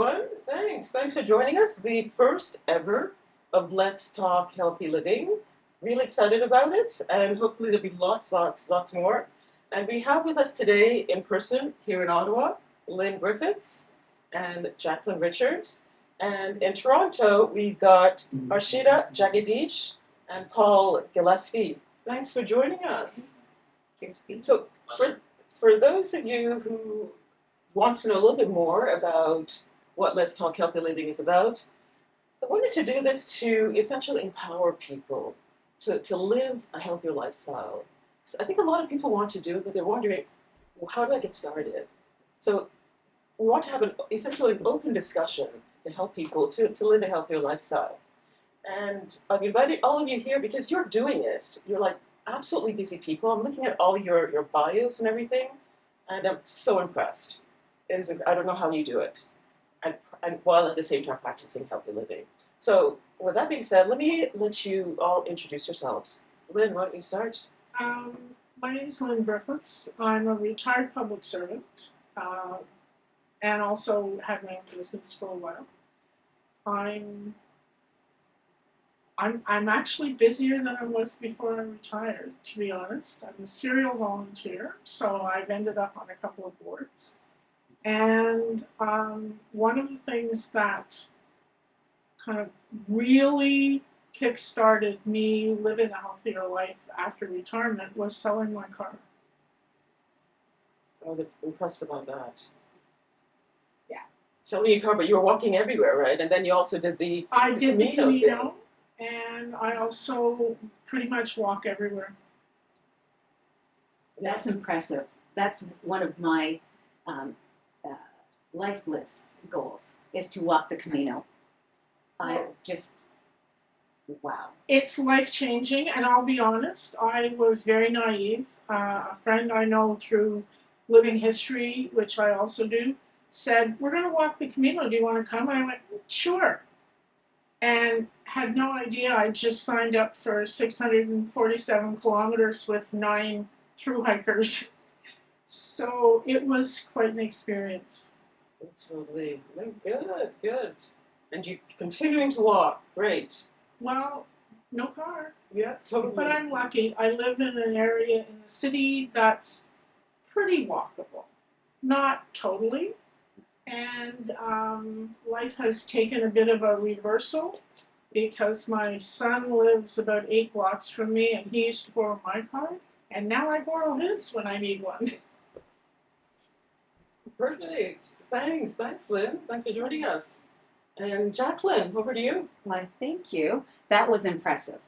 everyone. Thanks for joining us. The first ever of Let's Talk Healthy Living. Really excited about it, and hopefully there'll be lots more. And we have with us today in person here in Ottawa, Lynn Griffiths and Jacqueline Richards. And in Toronto, we've got Harshita, Jagadeesh, and Paul Gillespie. Thanks for joining us. So for those of you who want to know a little bit more about what Let's Talk Healthy Living is about, I wanted to do this to essentially empower people to live a healthier lifestyle. So I think a lot of people want to do it, but they're wondering, well, how do I get started? So we want to have essentially an open discussion to help people to live a healthier lifestyle. And I've invited all of you here because you're doing it. You're like absolutely busy people. I'm looking at all your bios and everything, and I'm so impressed. I don't know how you do it, and while at the same time practicing healthy living. So with that being said, let me let you all introduce yourselves. Lynn, why don't you start? My name is Lynn Griffiths. I'm a retired public servant, and also had my own business for a while. I'm actually busier than I was before I retired, to be honest. I'm a serial volunteer, so I've ended up on a couple of boards. And one of the things that kind of really kick-started me living a healthier life after retirement was selling my car. I was impressed about that. Yeah. Selling your car, but you were walking everywhere, right? And then you also did the Camino, and I also pretty much walk everywhere. That's impressive. That's one of my lifeless goals, is to walk the Camino. Wow. It's life-changing, and I'll be honest, I was very naive. A friend I know through Living History, which I also do, said, we're going to walk the Camino, do you want to come? And I went, sure. And had no idea I just signed up for 647 kilometers with 9 thru hikers. So it was quite an experience. Absolutely. Good. And you're continuing to walk. Great. Well, no car. Yeah, totally. But I'm lucky. I live in an area in a city that's pretty walkable. Not totally. And life has taken a bit of a reversal because my son lives about 8 blocks from me, and he used to borrow my car, and now I borrow his when I need one. Perfect. Thanks, Lynn. Thanks for joining us. And Jacqueline, over to you. Why, thank you. That was impressive,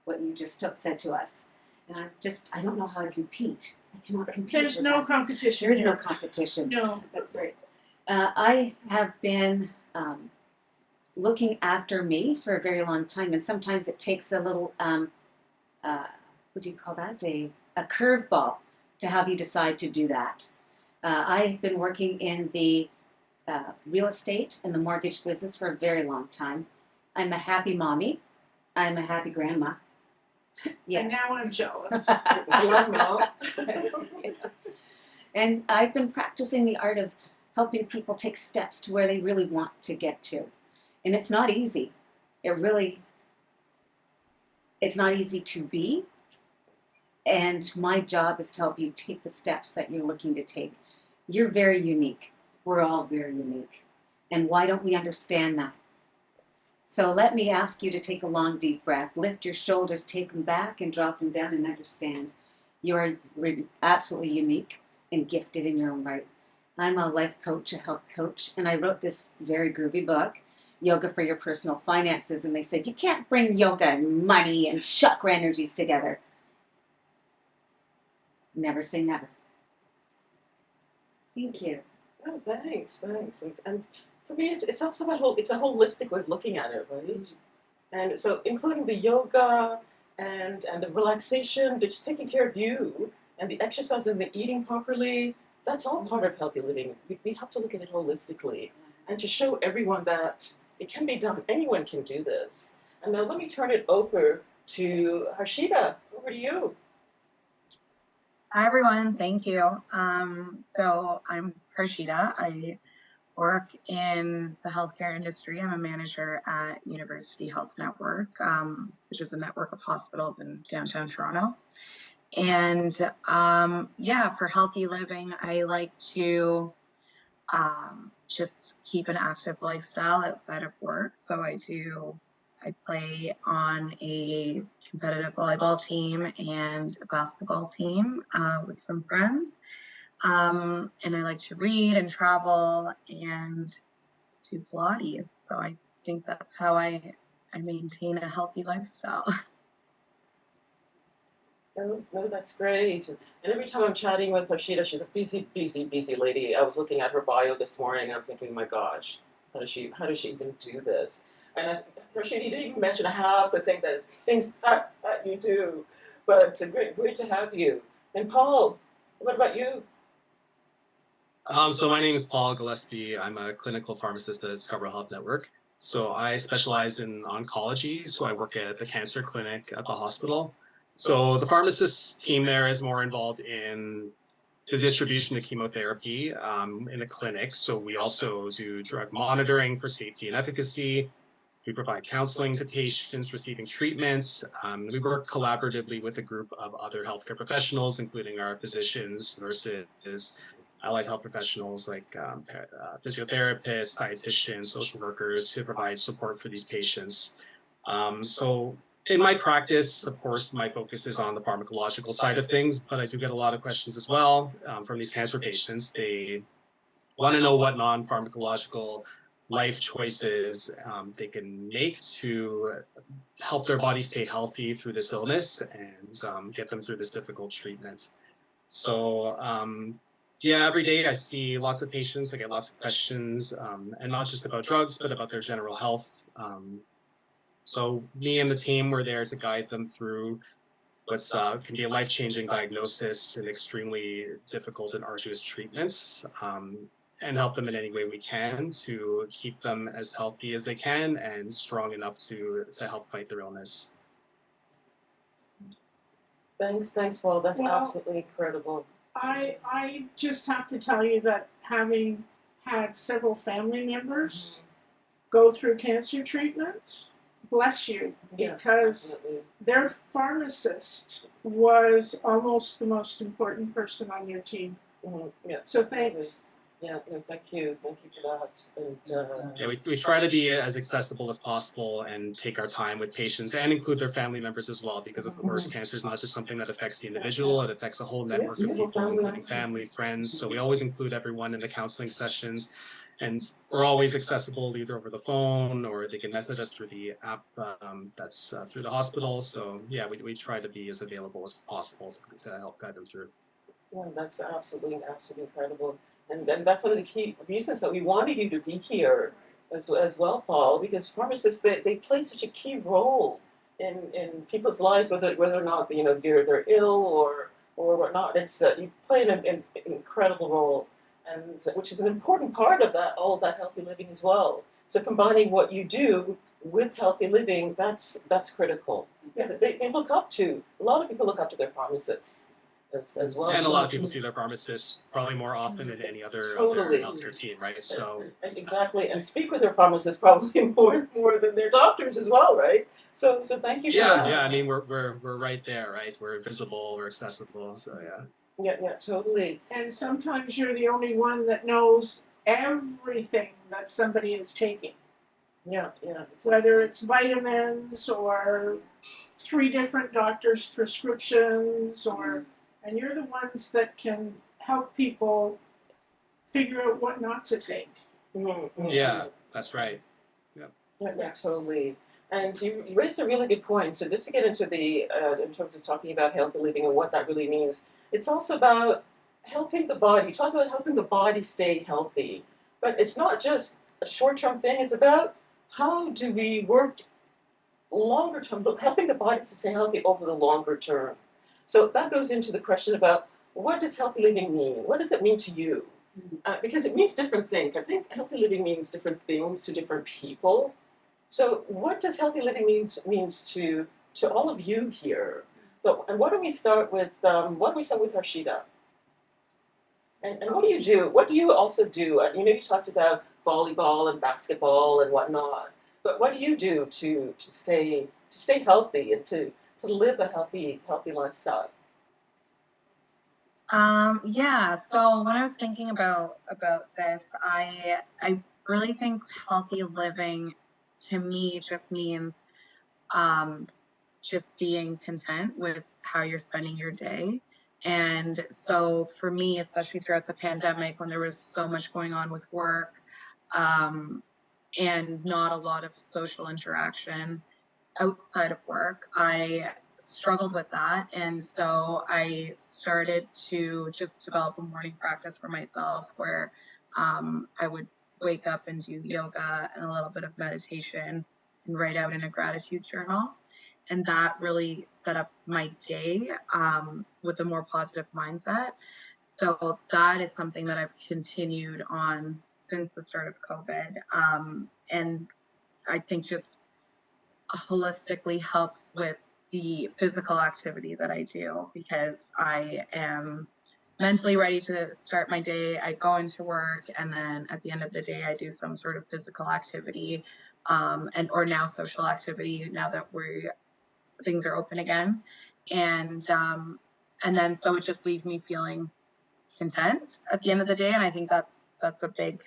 what you just said to us. And I don't know how I compete. I cannot compete. There's no competition. There's no competition. No. That's right. I have been looking after me for a very long time, and sometimes it takes a little, what do you call that? A curveball to have you decide to do that. I've been working in the real estate and the mortgage business for a very long time. I'm a happy mommy. I'm a happy grandma. Yes. And now I'm jealous. And I've been practicing the art of helping people take steps to where they really want to get to. And it's not easy. It's not easy to be. And my job is to help you take the steps that you're looking to take. You're very unique. We're all very unique. And why don't we understand that? So let me ask you to take a long, deep breath. Lift your shoulders, take them back, and drop them down, and understand you are absolutely unique and gifted in your own right. I'm a life coach, a health coach, and I wrote this very groovy book, Yoga for Your Personal Finances, and they said, you can't bring yoga and money and chakra energies together. Never say never. Thank you. Oh, thanks. And for me, it's also it's a holistic way of looking at it, right? Mm-hmm. And so, including the yoga and the relaxation, just taking care of you, and the exercise and the eating properly, that's all part of healthy living. We have to look at it holistically, and to show everyone that it can be done. Anyone can do this. And now let me turn it over to Harshita. Over to you. Hi everyone, thank you. So I'm Harshita. I work in the healthcare industry. I'm a manager at University Health Network, which is a network of hospitals in downtown Toronto. And yeah, for healthy living, I like to just keep an active lifestyle outside of work. So I play on a competitive volleyball team and a basketball team with some friends. And I like to read and travel and do Pilates. So I think that's how I maintain a healthy lifestyle. No, that's great. And every time I'm chatting with Harshita, she's a busy lady. I was looking at her bio this morning. I'm thinking, my gosh, how does she even do this? And Harshita, you didn't even mention half the things that you do. But great to have you. And Paul, what about you? So my name is Paul Gillespie. I'm a clinical pharmacist at Discover Health Network. So I specialize in oncology. So I work at the cancer clinic at the hospital. So the pharmacist team there is more involved in the distribution of chemotherapy in the clinic. So we also do drug monitoring for safety and efficacy. We provide counseling to patients receiving treatments. We work collaboratively with a group of other healthcare professionals, including our physicians, nurses, allied health professionals like physiotherapists, dietitians, social workers to provide support for these patients. So in my practice, of course, my focus is on the pharmacological side of things, but I do get a lot of questions as well from these cancer patients. They want to know what non-pharmacological life choices they can make to help their body stay healthy through this illness and get them through this difficult treatment. So yeah, every day I see lots of patients, I get lots of questions, and not just about drugs, but about their general health. So me and the team were there to guide them through what's can be a life-changing diagnosis and extremely difficult and arduous treatments, and help them in any way we can to keep them as healthy as they can and strong enough to help fight their illness. Thanks, Paul. That's Well, absolutely incredible. I just have to tell you that having had several family members go through cancer treatment, bless you, Yes, because definitely. their pharmacist was almost the most important person on your team. Yeah. So thanks. Yeah, no, thank you for that. And Yeah, we try to be as accessible as possible and take our time with patients and include their family members as well, because of course cancer is not just something that affects the individual, it affects a whole network Yes, of whole people, family. including family, friends. So we always include everyone in the counseling sessions, and we're always accessible either over the phone or they can message us through the app that's through the hospital. So yeah, we try to be as available as possible to help guide them through. Yeah, that's absolutely incredible. And that's one of the key reasons that we wanted you to be here as well, Paul, because pharmacists, they play such a key role in people's lives, whether or not they're ill or whatnot. It's you play an incredible role, and which is an important part of all of that healthy living as well. So combining what you do with healthy living, that's critical. Because they look up to a lot of people look up to their pharmacists as well. And a lot of people see their pharmacists probably more often than any other healthcare team, right? So exactly, and speak with their pharmacists probably more than their doctors as well, right? So thank you for that. Yeah. I mean, we're right there, right? We're visible, we're accessible. So yeah. Yeah, totally. And sometimes you're the only one that knows everything that somebody is taking. Yeah. Whether it's vitamins or 3 different doctors' prescriptions, and you're the ones that can help people figure out what not to take. Mm-hmm. Yeah, that's right. Yeah, totally. And you raised a really good point. So just to get into in terms of talking about healthy living and what that really means, it's also about helping the body. Talk about helping the body stay healthy, but it's not just a short-term thing. It's about how do we work longer term, helping the body to stay healthy over the longer term. So that goes into the question about what does healthy living mean? What does it mean to you? Because it means different things. I think healthy living means different things to different people. So what does healthy living means to all of you here? So, and why don't we start with Harshita? And what do you do? What do you also do? You talked about volleyball and basketball and whatnot, but what do you do to stay healthy and to live a healthy lifestyle? Yeah, so when I was thinking about this, I really think healthy living to me just means um just being content with how you're spending your day. And so for me, especially throughout the pandemic when there was so much going on with work, um and not a lot of social interaction outside of work, I struggled with that. And so I started to just develop a morning practice for myself where I would wake up and do yoga and a little bit of meditation and write out in a gratitude journal. And that really set up my day with a more positive mindset. So that is something that I've continued on since the start of COVID. And I think just holistically helps with the physical activity that I do because I am mentally ready to start my day. I go into work, and then at the end of the day, I do some sort of physical activity, and or now social activity. Now that things are open again, and um, and then so it just leaves me feeling content at the end of the day, and I think that's a big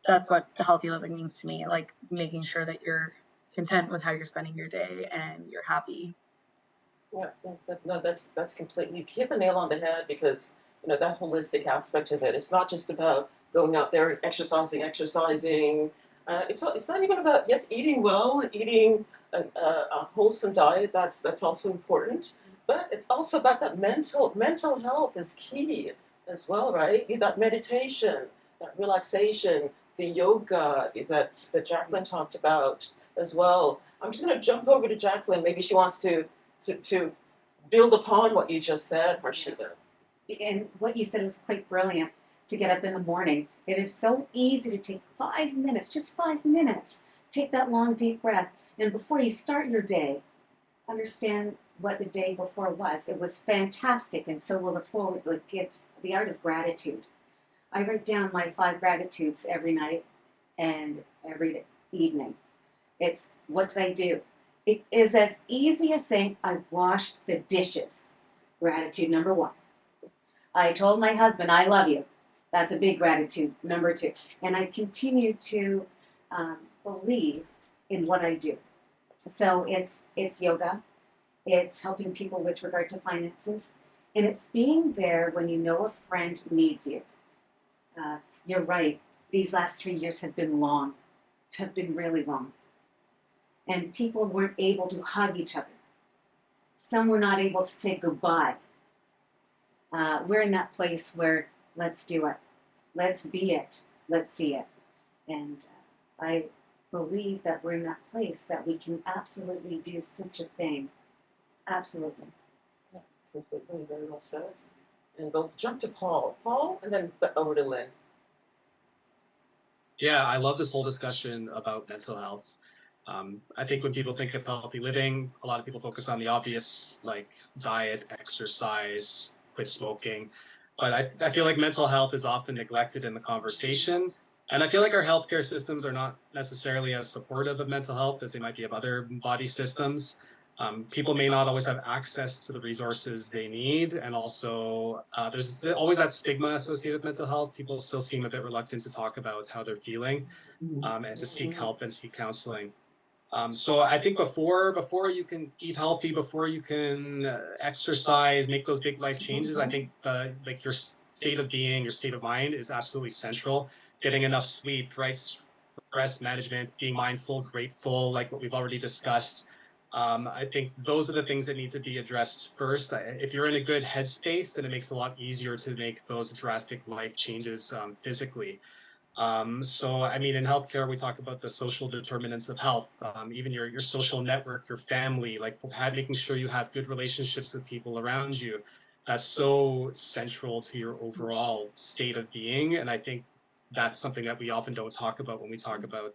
that's what healthy living means to me, like making sure that you're content with how you're spending your day and you're happy. Yeah, no, that's completely, you hit the nail on the head because that holistic aspect of it. It's not just about going out there and exercising. It's not even about, yes, eating well, eating a wholesome diet. That's also important, but it's also about that mental health is key as well, right? That meditation, that relaxation, the yoga that Jacqueline talked about as well. I'm just going to jump over to Jacqueline. Maybe she wants to build upon what you just said, Harshita. And what you said was quite brilliant to get up in the morning. It is so easy to take 5 minutes, just 5 minutes. Take that long, deep breath. And before you start your day, understand what the day before was. It was fantastic, and so will the forward. Like it's the art of gratitude. I write down my 5 gratitudes every night and every evening. It's what did I do? It is as easy as saying I washed the dishes. Gratitude number one. I told my husband I love you. That's a big gratitude number two. And I continue to believe in what I do. So it's yoga. It's helping people with regard to finances, and it's being there when you know a friend needs you. You're right. These last 3 years have been long, have been really long, and people weren't able to hug each other. Some were not able to say goodbye. We're in that place where let's do it, let's be it, let's see it, and I believe that we're in that place that we can absolutely do such a thing. Absolutely. Yeah, completely, very well said. And we'll jump to Paul, and then over to Lynn. Yeah, I love this whole discussion about mental health. I think when people think of healthy living, a lot of people focus on the obvious, like diet, exercise, quit smoking. But I feel like mental health is often neglected in the conversation. And I feel like our healthcare systems are not necessarily as supportive of mental health as they might be of other body systems. People may not always have access to the resources they need. And also, there's always that stigma associated with mental health. People still seem a bit reluctant to talk about how they're feeling and to seek help and seek counseling. So I think before you can eat healthy, before you can exercise, make those big life changes, I think like your state of being, your state of mind is absolutely central. Getting enough sleep, right? Stress management, being mindful, grateful, like what we've already discussed. I think those are the things that need to be addressed first. If you're in a good headspace, then it makes it a lot easier to make those drastic life changes physically. So, I mean, in healthcare, we talk about the social determinants of health, even your social network, your family, like making sure you have good relationships with people around you. That's so central to your overall state of being. And I think that's something that we often don't talk about when we talk about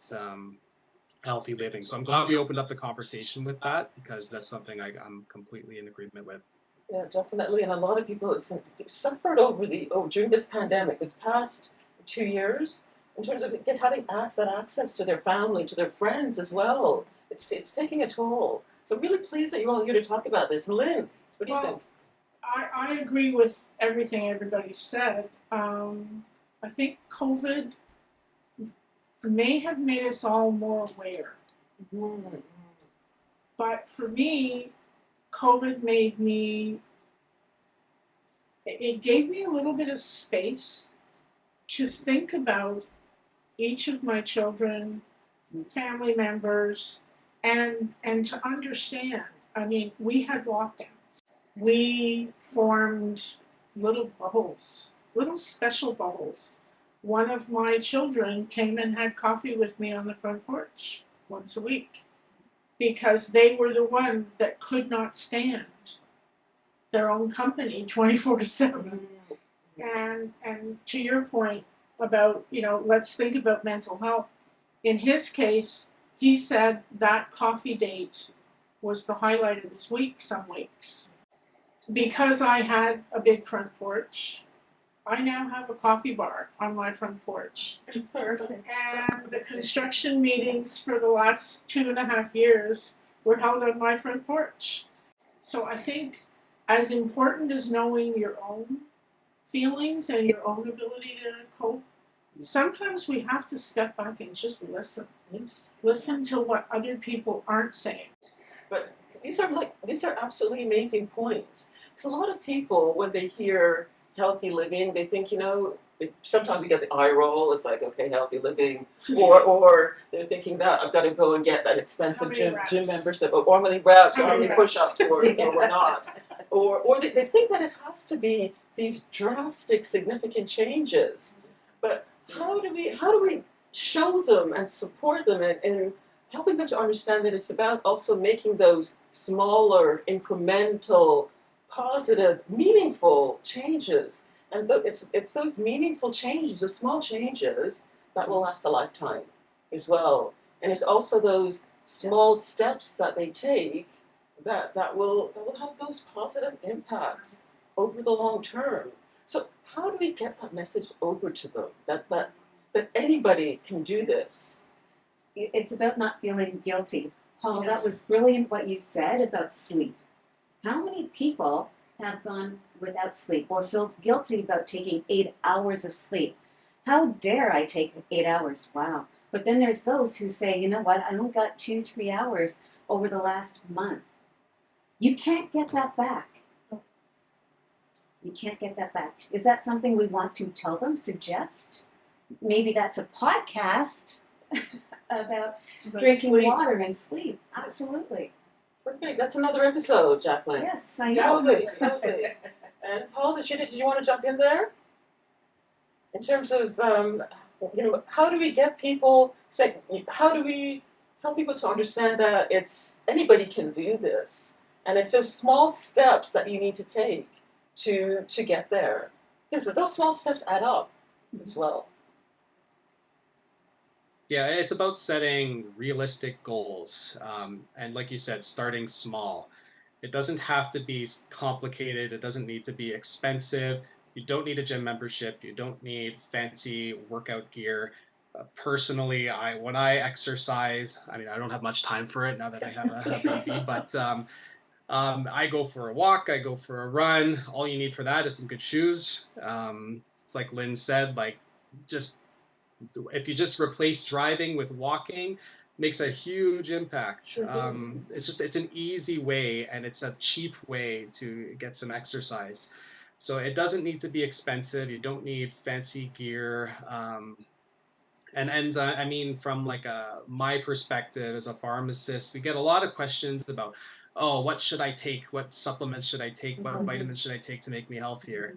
healthy living. So I'm glad we opened up the conversation with that because that's something I'm completely in agreement with. Yeah, definitely. And a lot of people suffered during this pandemic, the past 2 years, in terms of having access to their family, to their friends as well. It's taking a toll. So I'm really pleased that you're all here to talk about this. Lynn, what do you think? Well, I agree with everything everybody said. I think COVID may have made us all more aware. Mhm. But for me, COVID made me, it gave me a little bit of space to think about each of my children, family members, and to understand. I mean, we had lockdowns. We formed little bubbles, little special bubbles. One of my children came and had coffee with me on the front porch once a week because they were the one that could not stand their own company 24/7. And to your point about, let's think about mental health. In his case, he said that coffee date was the highlight of his week some weeks. Because I had a big front porch, I now have a coffee bar on my front porch. Perfect. And the construction meetings for the last 2.5 years were held on my front porch. So I think as important as knowing your own feelings and your own ability to cope, sometimes we have to step back and just listen. Yes. Listen to what other people aren't saying. But these are absolutely amazing points. So a lot of people, when they hear healthy living, they think, sometimes we get the eye roll. It's like, okay, healthy living, or they're thinking that I've got to go and get an expensive How many gym reps? membership, or how many reps, or How how many many push-ups, or Yeah. or not, or they think that it has to be these drastic, significant changes. But how do we show them and support them in helping them to understand that it's about also making those smaller, incremental, positive, meaningful changes. And it's those meaningful changes, the small changes, that will last a lifetime as well. And it's also those small steps that they take that will have those positive impacts over the long term. So how do we get that message over to them that anybody can do this? It's about not feeling guilty. Paul, Yes. that was brilliant what you said about sleep. How many people have gone without sleep or feel guilty about taking 8 hours of sleep? How dare I take 8 hours? Wow. But then there's those who say, you know what, I only got 2, 3 hours over the last month. You can't get that back. You can't get that back. Is that something we want to tell them, suggest? Maybe that's a podcast about But drinking sleep- water and sleep. Absolutely. Okay, that's another episode, Jacqueline. Yes, I know. Totally. And Paul, did you want to jump in there? In terms of, how do we get people, how do we help people to understand that anybody can do this? And it's those small steps that you need to take to get there. Because those small steps add up as well. Yeah, it's about setting realistic goals. And like you said, starting small. It doesn't have to be complicated. It doesn't need to be expensive. You don't need a gym membership. You don't need fancy workout gear. Personally, when I exercise, I mean, I don't have much time for it now that I have a baby, but I go for a walk, I go for a run. All you need for that is some good shoes. It's like Lynn said, like just if you just replace driving with walking, makes a huge impact. Sure. It's an easy way and it's a cheap way to get some exercise. So it doesn't need to be expensive. You don't need fancy gear. And I mean, from like my perspective as a pharmacist, we get a lot of questions about, oh, what should I take? What supplements should I take? What vitamins should I take to make me healthier?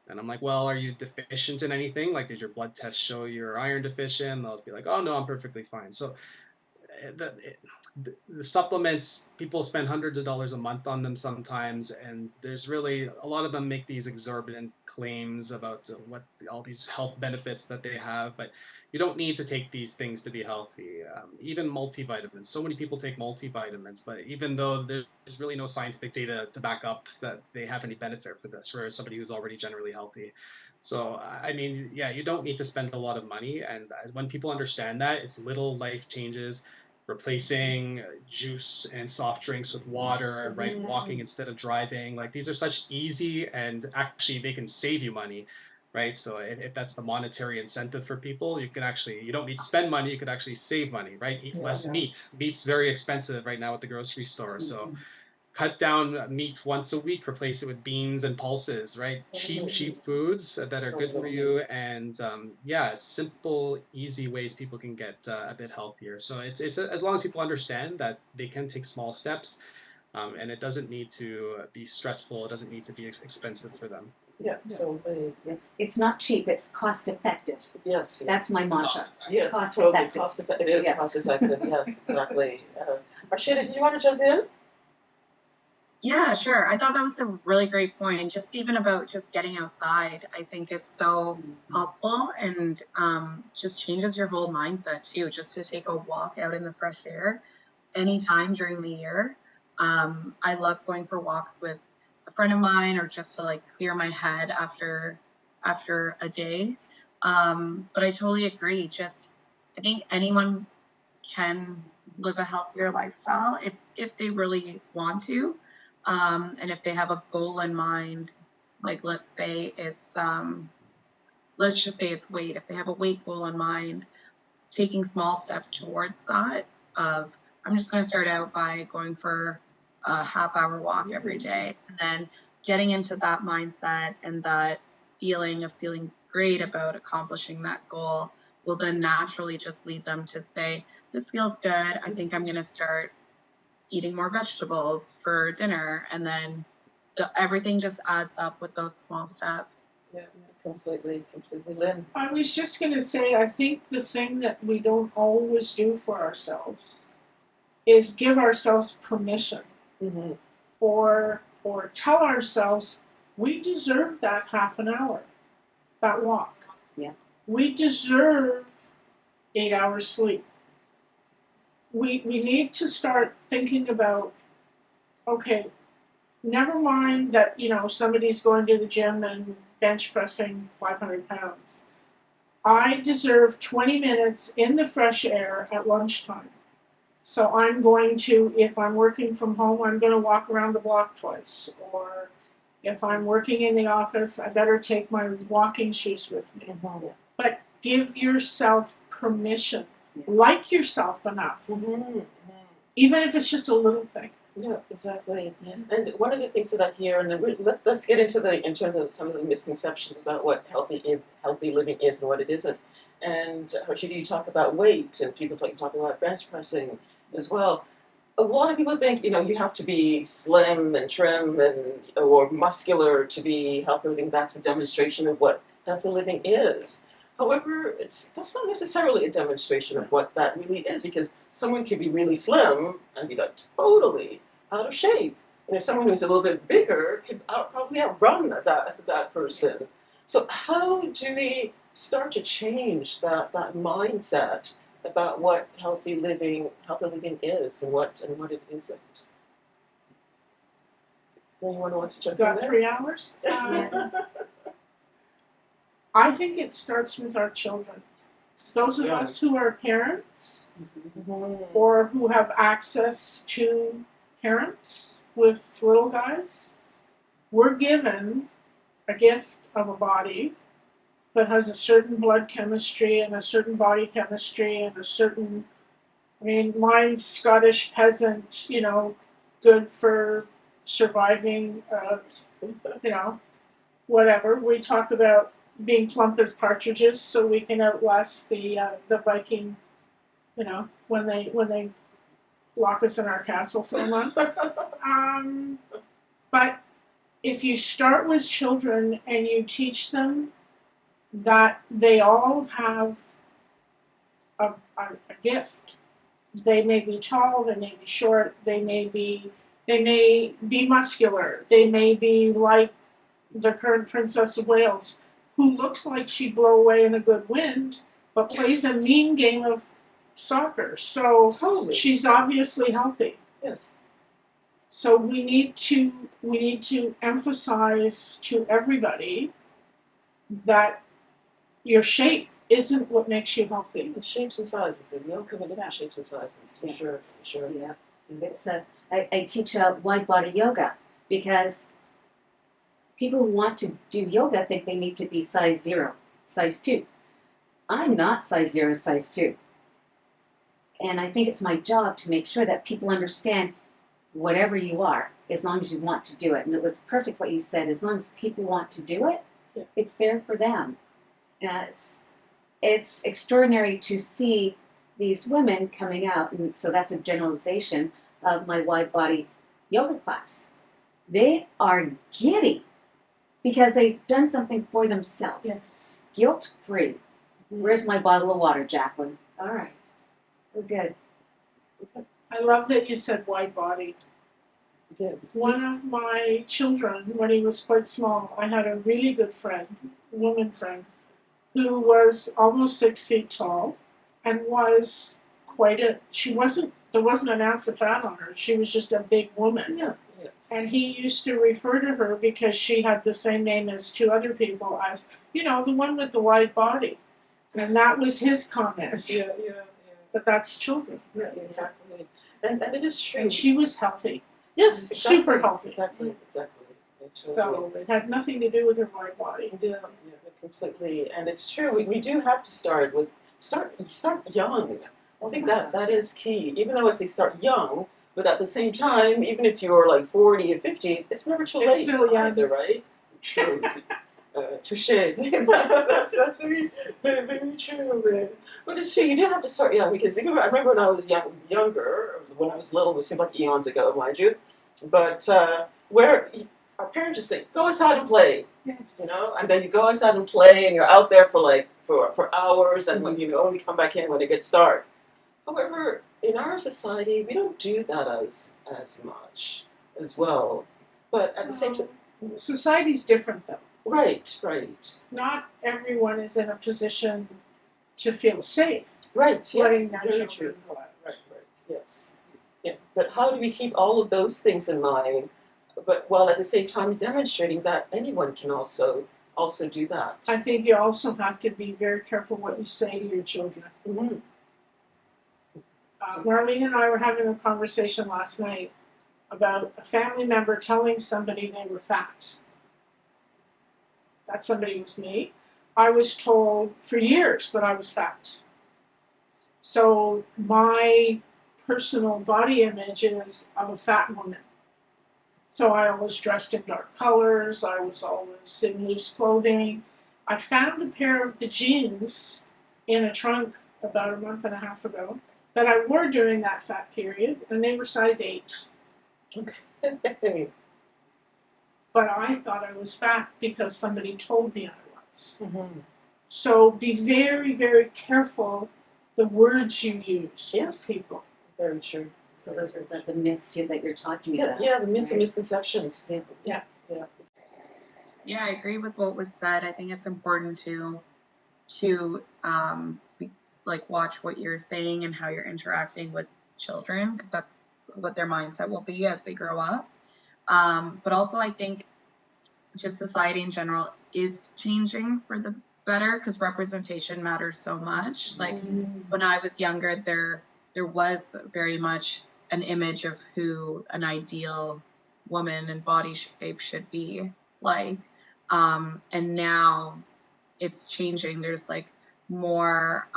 And I'm like, well, are you deficient in anything? Like, did your blood test show you're iron deficient? And they'll be like, oh no, I'm perfectly fine. So the supplements, people spend hundreds of dollars a month on them sometimes, and there's really a lot of them make these exorbitant claims about what all these health benefits that they have, but you don't need to take these things to be healthy. Even multivitamins, so many people take multivitamins, but even though there's really no scientific data to back up that they have any benefit for this for somebody who's already generally healthy. So, I mean, yeah, you don't need to spend a lot of money. And when people understand that, it's little life changes, replacing juice and soft drinks with water, right? Walking instead of driving. Like, these are such easy, and actually they can save you money, right? So if that's the monetary incentive for people, you can actually, you don't need to spend money, you could actually save money, right? Eat less meat. Meat's very expensive right now at the grocery store. So cut down meat once a week, replace it with beans and pulses, right? Cheap foods that are good for you, and yeah, simple, easy ways people can get a bit healthier. So it's as long as people understand that they can take small steps, and it doesn't need to be stressful. It doesn't need to be expensive for them. Yeah, so It's not cheap, it's cost effective. yes. That's my mantra. Yes, Cost totally. effective. Cost effective. It is Yeah. cost effective. Yes, exactly. Harshita, did you want to jump in? Yeah, sure. I thought that was a really great point. Just even about just getting outside, I think is so helpful, and just changes your whole mindset too. Just to take a walk out in the fresh air anytime during the year. I love going for walks with a friend of mine, or just to like clear my head after a day. But I totally agree. Just I think anyone can live a healthier lifestyle if they really want to. And if they have a goal in mind, like let's say it's let's just say it's weight. If they have a weight goal in mind, taking small steps towards that, of I'm just going to start out by going for a half-hour walk every day, and then getting into that mindset and that feeling of feeling great about accomplishing that goal will then naturally just lead them to say, this feels good. I think I'm going to start eating more vegetables for dinner, and then everything just adds up with those small steps. Yeah, completely, Lynn. I was just going to say, I think the thing that we don't always do for ourselves is give ourselves permission, or tell ourselves we deserve that half an hour, that walk. Yeah. We deserve 8 hours sleep. We need to start thinking about, okay, never mind that, somebody's going to the gym and bench pressing 500 pounds. I deserve 20 minutes in the fresh air at lunchtime. So I'm going to, if I'm working from home, I'm going to walk around the block twice. Or if I'm working in the office, I better take my walking shoes with me. But give yourself permission. Like yourself enough. Even if it's just a little thing. Yeah, exactly. And one of the things that I hear, and let's get into in terms of some of the misconceptions about what healthy living is and what it isn't. And Harshita, you talk about weight, and people talk about bench pressing as well. A lot of people think, you have to be slim and trim or muscular to be healthy living. That's a demonstration of what healthy living is. However, that's not necessarily a demonstration of what that really is, because someone can be really slim and be like totally out of shape. And if someone who's a little bit bigger can probably outrun that person. So how do we start to change that mindset about what healthy living is and what it isn't? Anyone wants to jump in Got there? 3 hours? I think it starts with our children. Those of us who are parents, or who have access to parents with little guys, we're given a gift of a body that has a certain blood chemistry and a certain body chemistry and a certain, mine's Scottish peasant, good for surviving, whatever. We talk about being plump as partridges so we can outlast the Viking, when they lock us in our castle for a month. But if you start with children and you teach them that they all have a gift, They may be tall, they may be short, they may be muscular, they may be like the current Princess of Wales, who looks like she'd blow away in a good wind, but plays a mean game of soccer. So Totally. she's obviously healthy. Yes. So we need to emphasize to everybody that your shape isn't what makes you healthy. The shapes and sizes. We all come in different shapes and sizes. For Yeah. sure. For sure. Yeah, it's I teach wide body yoga because people who want to do yoga think they need to be size 0, size 2. I'm not size 0, size 2. And I think it's my job to make sure that people understand whatever you are, as long as you want to do it. And it was perfect what you said. As long as people want to do it, Yeah. it's there for them. It's extraordinary to see these women coming out, and so that's a generalization of my wide body yoga class. They are giddy because they've done something for themselves, Yes. guilt free. Where's my bottle of water, Jacqueline? All right, we're good. I love that you said wide body. Yeah. One of my children, when he was quite small, I had a really good friend, woman friend, who was almost 6 feet tall and was there wasn't an ounce of fat on her. She was just a big woman. Yeah. Yes. And he used to refer to her because she had the same name as 2 other people as, the one with the wide body. And that was his comment. Yeah. But that's children. Yeah. Exactly. And it is true. And she was healthy. Yes. Exactly. Super healthy. Exactly. So it had nothing to do with her wide body. Yeah, completely. And it's true. We do have to start young. I think that is key. Even though I say start young, but at the same time, even if you're like 40 or 50, it's never too It's late still young. either, right? True. Touche. that's very, very, very true. Man. But it's true. You do have to start young because I remember when I was younger, when I was little, it seemed like eons ago, mind you. But where our parents just say, go outside and play. Yes. And then you go outside and play, and you're out there for hours, and when you only come back in when it gets dark. However, in our society, we don't do that as much as well. But at the same time, Society's different though. right. Not everyone is in a position to feel safe Right, letting yes, their very children true. go out. Right, yes. Yeah, but how do we keep all of those things in mind, but while at the same time demonstrating that anyone can also do that? I think you also have to be very careful what you say to your children. Mhm. Marlene and I were having a conversation last night about a family member telling somebody they were fat. That somebody was me. I was told for years that I was fat. So my personal body image is of a fat woman. So I always dressed in dark colors. I was always in loose clothing. I found a pair of the jeans in a trunk about a month and a half ago that I wore during that fat period, and they were size 8. Okay. But I thought I was fat because somebody told me I was. Mhm. So be very, very careful the words you use Yes. with people. Very true. So those are the myths that you're talking Yeah, about. the myths and right? misconceptions. Yeah. Yeah, I agree with what was said. I think it's important to watch what you're saying and how you're interacting with children, because that's what their mindset will be as they grow up. But also, I think just society in general is changing for the better because representation matters so much. Like when I was younger, there was very much an image of who an ideal woman and body shape should be like. And now it's changing. There's like more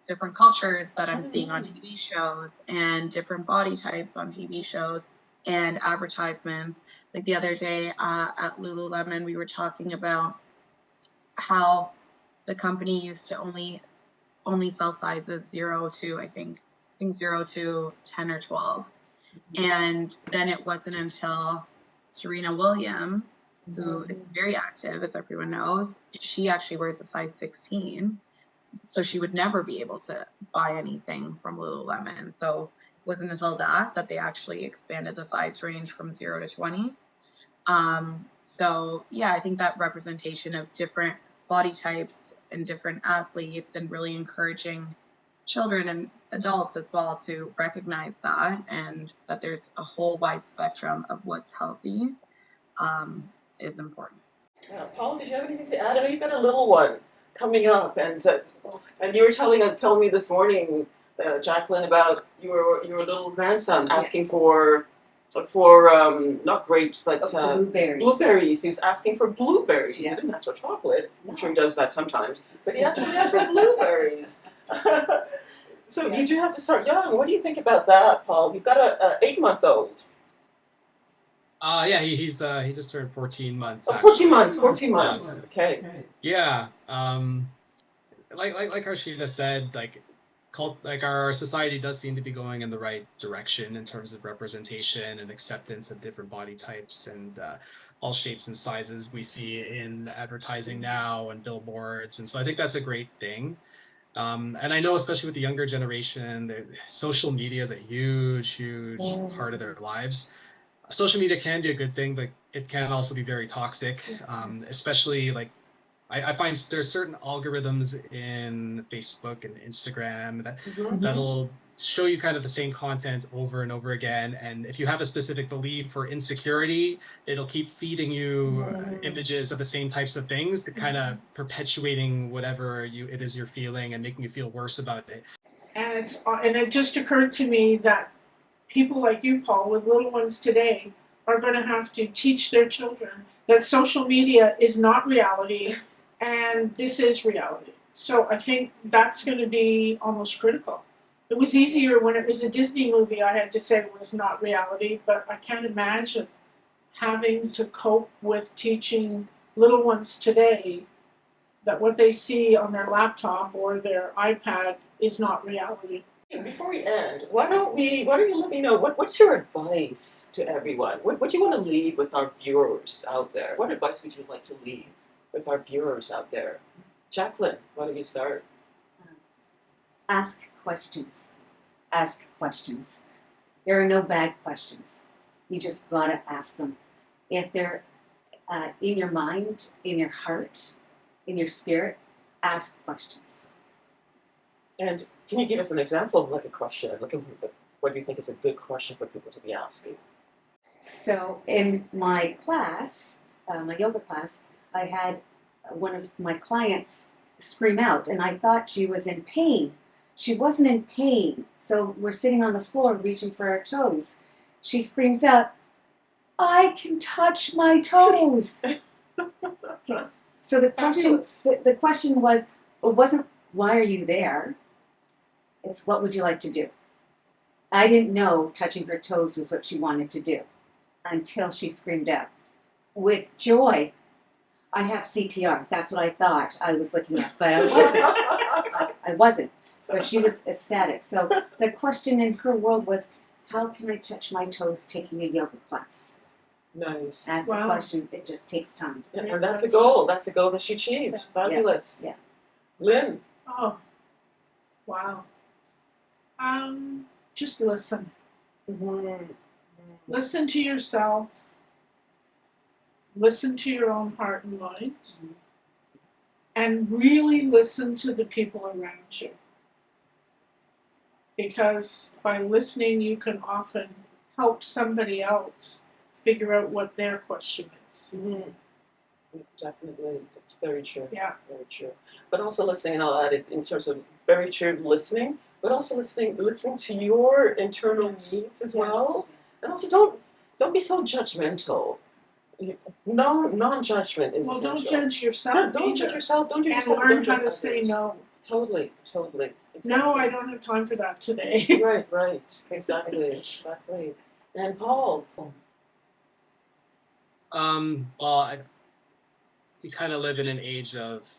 different cultures that I'm seeing on TV shows and different body types on TV shows and advertisements. Like the other day at Lululemon, we were talking about how the company used to only sell sizes 0 to I think 0 to 10 or 12. And then it wasn't until Serena Williams, who is very active, as everyone knows, she actually wears a size 16. so she would never be able to buy anything from Lululemon. So it wasn't until that they actually expanded the size range from 0 to 20. So yeah, I think that representation of different body types and different athletes, and really encouraging children and adults as well to recognize that, and that there's a whole wide spectrum of what's healthy, is important. Yeah, Paul, did you have anything to add? I know you've got a little one coming up, and you were telling me this morning, Jacqueline, about your little grandson asking for not grapes but Blueberries. blueberries. He was asking for blueberries. Yeah. He didn't ask for chocolate. I'm sure he does that sometimes, but he actually asked for blueberries. So Yeah. you do have to start young. What do you think about that, Paul? You've got a 8-month-old. Yeah, he just turned 14 months. Oh, 14 actually. months. 14 months. Yes. Okay. Yeah. Like Harshita said, like our society does seem to be going in the right direction in terms of representation and acceptance of different body types and all shapes and sizes we see in advertising now and billboards. And so I think that's a great thing. And I know, especially with the younger generation, social media is a huge part of their lives. Social media can be a good thing, but it can also be very toxic, especially like I find there's certain algorithms in Facebook and Instagram that'll show you kind of the same content over and over again. And if you have a specific belief or insecurity, it'll keep feeding you images of the same types of things, to kind of perpetuating whatever it is you're feeling and making you feel worse about it. And it just occurred to me that people like you, Paul, with little ones today, are going to have to teach their children that social media is not reality, and this is reality. So I think that's going to be almost critical. It was easier when it was a Disney movie, I had to say it was not reality, but I can't imagine having to cope with teaching little ones today that what they see on their laptop or their iPad is not reality. Before we end, why don't you let me know what's your advice to everyone? What do you want to leave with our viewers out there? What advice would you like to leave with our viewers out there? Jacqueline, why don't you start? Ask questions. Ask questions. There are no bad questions. You just gotta ask them. If they're in your mind, in your heart, in your spirit, ask questions. And can you give us an example of like a question? What do you think is a good question for people to be asking? So in my class, my yoga class, I had one of my clients scream out, and I thought she was in pain. She wasn't in pain. So we're sitting on the floor reaching for our toes. She screams out, "I can touch my toes." Okay. So the question was, it wasn't why are you there? It's what would you like to do? I didn't know touching her toes was what she wanted to do until she screamed out. With joy, I have CPR. That's what I thought I was looking at, but I wasn't. I wasn't. So she was ecstatic. So the question in her world was, how can I touch my toes taking a yoga class? Nice. That's the question. It just takes time. And that's a goal. That's a goal that she achieved. Yeah. Fabulous. Yeah. Lynn. Oh, wow. Just listen. Listen to yourself. Listen to your own heart and mind. And really listen to the people around you. Because by listening, you can often help somebody else figure out what their question is. Definitely. Very true. Yeah. Very true. But also listening, and I'll add it in terms of very true listening, but also listening to your internal needs as well. And also don't be so judgmental. No, non-judgment is essential. Don't judge yourself. Don't judge yourself. Don't do and yourself. learn Don't how judge to say others. no. Totally. Exactly. No, I don't have time for that today. Right. Exactly. And Paul. We kind of live in an age of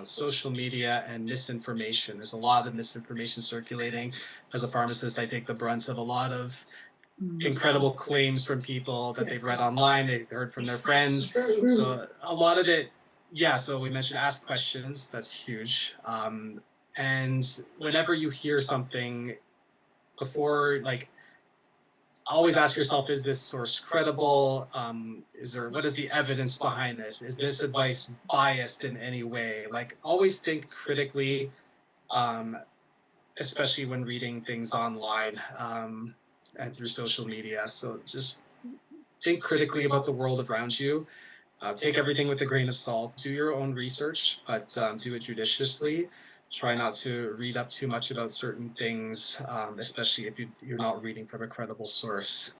social media and misinformation. There's a lot of misinformation circulating. As a pharmacist, I take the brunt of a lot of incredible claims from people that they've read online, they've heard from their friends. So a lot of it, so we mentioned ask questions. That's huge. And whenever you hear something, before, like, always ask yourself, is this source credible? What is the evidence behind this? Is this advice biased in any way? Like, always think critically, especially when reading things online and through social media. So just think critically about the world around you. Take everything with a grain of salt. Do your own research, but do it judiciously. Try not to read up too much about certain things, especially if you're not reading from a credible source.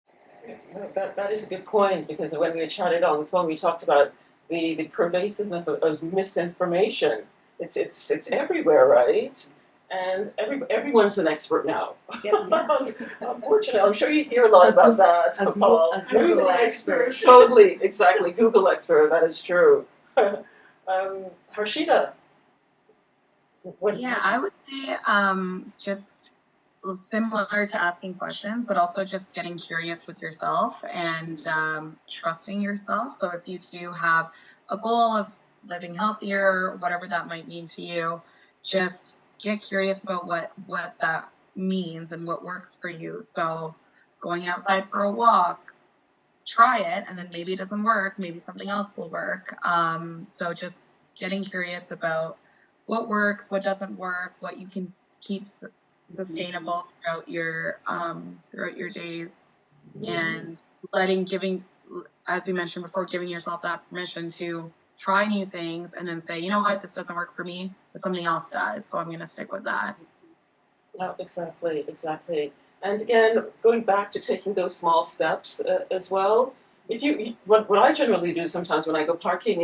That is a good point, because when we chatted on the phone, we talked about the pervasiveness of misinformation. It's everywhere, right? And everyone's an expert now. Unfortunately, I'm sure you hear a lot about that, Paul. A Google expert. Totally, exactly. Google expert. That is true. Harshita. Yeah, I would say just similar to asking questions, but also just getting curious with yourself and trusting yourself. So if you do have a goal of living healthier, whatever that might mean to you, just get curious about what that means and what works for you. So going outside for a walk, try it, and then maybe it doesn't work, maybe something else will work. So just getting curious about what works, what doesn't work, what you can keep sustainable throughout your days, and giving, as we mentioned before, giving yourself that permission to try new things and then say, you know what, this doesn't work for me, but something else does, so I'm going to stick with that. Oh, exactly. And again, going back to taking those small steps as well. What I generally do sometimes when I go parking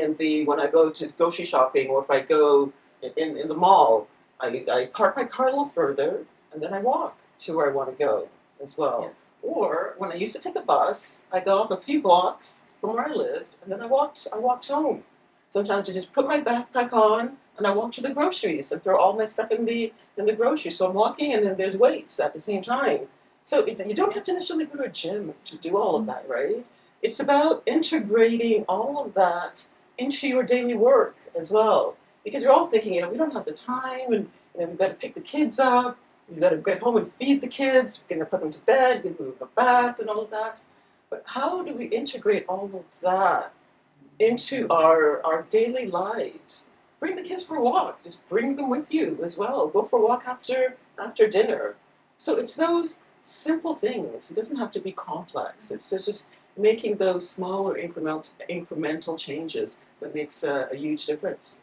when I go to grocery shopping, or if I go in the mall, I park my car a little further and then I walk to where I want to go as well. Yeah. Or when I used to take the bus, I go off a few blocks from where I lived and then I walked home. Sometimes I just put my backpack on and I walk to the groceries and throw all my stuff in the grocery. So I'm walking and then there's weights at the same time. So you don't have to necessarily go to a gym to do all of that, right? It's about integrating all of that into your daily work as well. Because you're all thinking, we don't have the time, and we've got to pick the kids up, we've got to get home and feed the kids, we're going to put them to bed, give them a bath and all of that. But how do we integrate all of that into our daily lives? Bring the kids for a walk. Just bring them with you as well. Go for a walk after dinner. So it's those simple things. It doesn't have to be complex. It's just making those smaller incremental changes that makes a huge difference.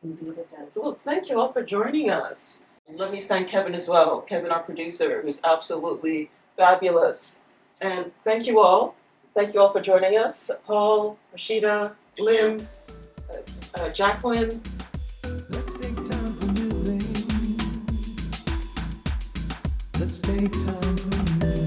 Indeed it does. Well, thank you all for joining us. Let me thank Kevin as well. Kevin, our producer, who's absolutely fabulous. And thank you all. Thank you all for joining us. Paul, Harshita, Lynn, Jacqueline. Let's take time for living. Let's take time for living.